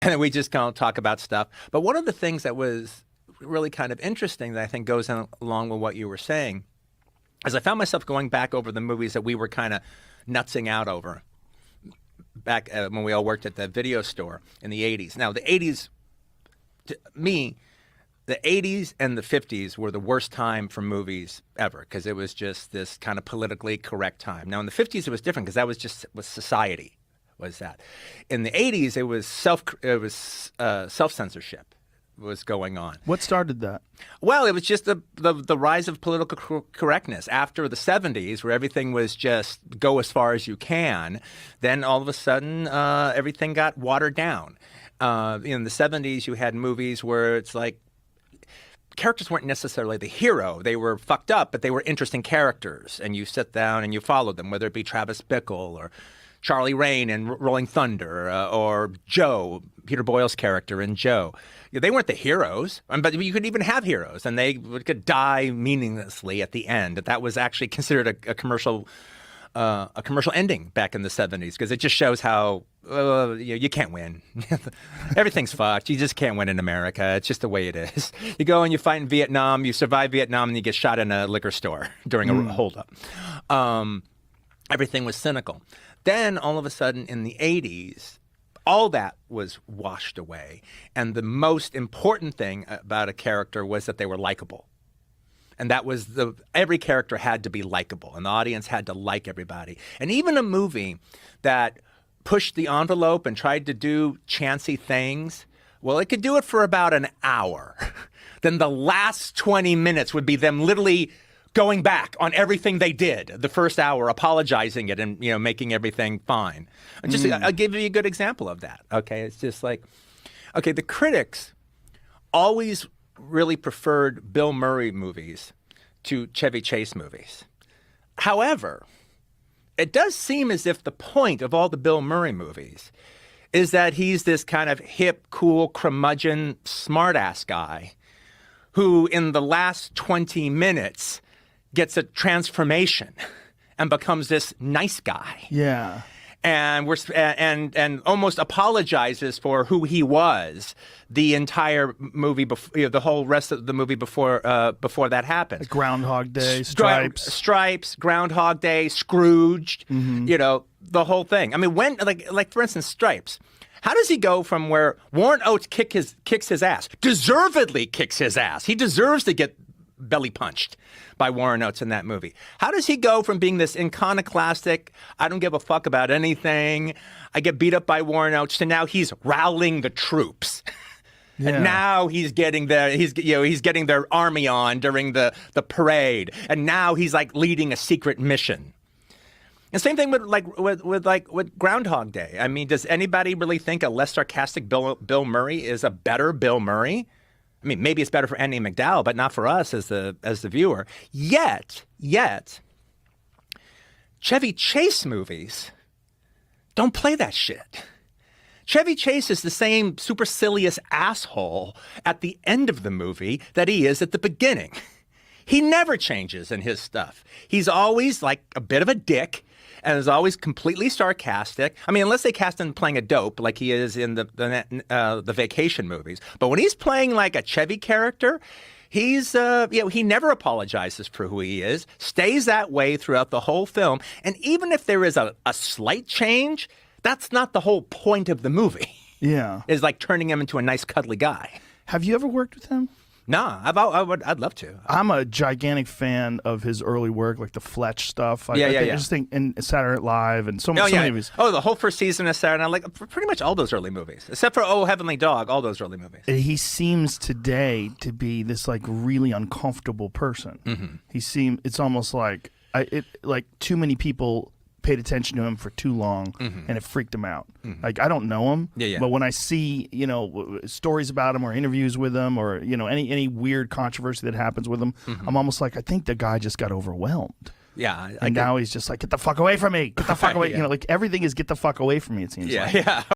and then we just kind of talk about stuff. But one of the things that was really kind of interesting that I think goes along with what you were saying is I found myself going back over the movies that we were kind of nutsing out over back when we all worked at the video store in the 80s. Now, the 80s, to me, the 80s and the 50s were the worst time for movies ever because it was just this kind of politically correct time. Now, in the 50s, it was different because that was society, was that. In the 80s, it was self-censorship was going on. What started that? Well, it was just the rise of political correctness. After the 70s, where everything was just go as far as you can, then all of a sudden everything got watered down. In the 70s, you had movies where it's like characters weren't necessarily the hero. They were fucked up, but they were interesting characters. And you sit down and you follow them, whether it be Travis Bickle or Charlie Rain in Rolling Thunder or Joe, Peter Boyle's character in Joe. They weren't the heroes, but you could even have heroes, and they could die meaninglessly at the end. That was actually considered a commercial ending back in the 70s because it just shows how you can't win. Everything's fucked. You just can't win in America. It's just the way it is. You go and you fight in Vietnam, you survive Vietnam, and you get shot in a liquor store during a holdup. Everything was cynical. Then all of a sudden in the 80s, all that was washed away. And the most important thing about a character was that they were likable. And that was every character had to be likable, and the audience had to like everybody. And even a movie that pushed the envelope and tried to do chancy things, well, it could do it for about an hour. Then the last 20 minutes would be them literally going back on everything they did the first hour, apologizing it and making everything fine. I'll give you a good example of that. Okay, it's just like, okay, the critics always really preferred Bill Murray movies to Chevy Chase movies. However, it does seem as if the point of all the Bill Murray movies is that he's this kind of hip, cool, curmudgeon, smartass guy who in the last 20 minutes gets a transformation and becomes this nice guy. Yeah. And and almost apologizes for who he was the entire movie, the whole rest of the movie before that happened. Like Groundhog Day, Stripes, Groundhog Day, Scrooged, the whole thing. I mean, when like for instance, Stripes. How does he go from where Warren Oates kicks his ass, deservedly kicks his ass? He deserves to get belly punched by Warren Oates in that movie. How does he go from being this iconoclastic, I don't give a fuck about anything, I get beat up by Warren Oates, to now he's rallying the troops. Yeah. And now he's getting getting their army on during the parade, and now he's like leading a secret mission. And same thing with Groundhog Day. I mean, does anybody really think a less sarcastic Bill Murray is a better Bill Murray? I mean, maybe it's better for Andy McDowell, but not for us as the viewer. Yet, Chevy Chase movies don't play that shit. Chevy Chase is the same supercilious asshole at the end of the movie that he is at the beginning. He never changes in his stuff. He's always like a bit of a dick and is always completely sarcastic. I mean, unless they cast him playing a dope like he is in the Vacation movies. But when he's playing like a Chevy character, he's he never apologizes for who he is, stays that way throughout the whole film. And even if there is a slight change, that's not the whole point of the movie. Yeah. Is like turning him into a nice cuddly guy. Have you ever worked with him? No, I'd love to. I'm a gigantic fan of his early work, like the Fletch stuff. I just think in Saturday Night Live and so many movies. Oh, the whole first season of Saturday Night, like pretty much all those early movies, except for Oh Heavenly Dog, all those early movies. He seems today to be this like really uncomfortable person. Mm-hmm. It's almost like too many people paid attention to him for too long, and it freaked him out. Like, I don't know him, but when I see stories about him or interviews with him or any weird controversy that happens with him, I'm almost like, I think the guy just got overwhelmed. Yeah, and now he's just like, get the fuck away from me, get the fuck away. Like everything is get the fuck away from me. It seems like. Yeah.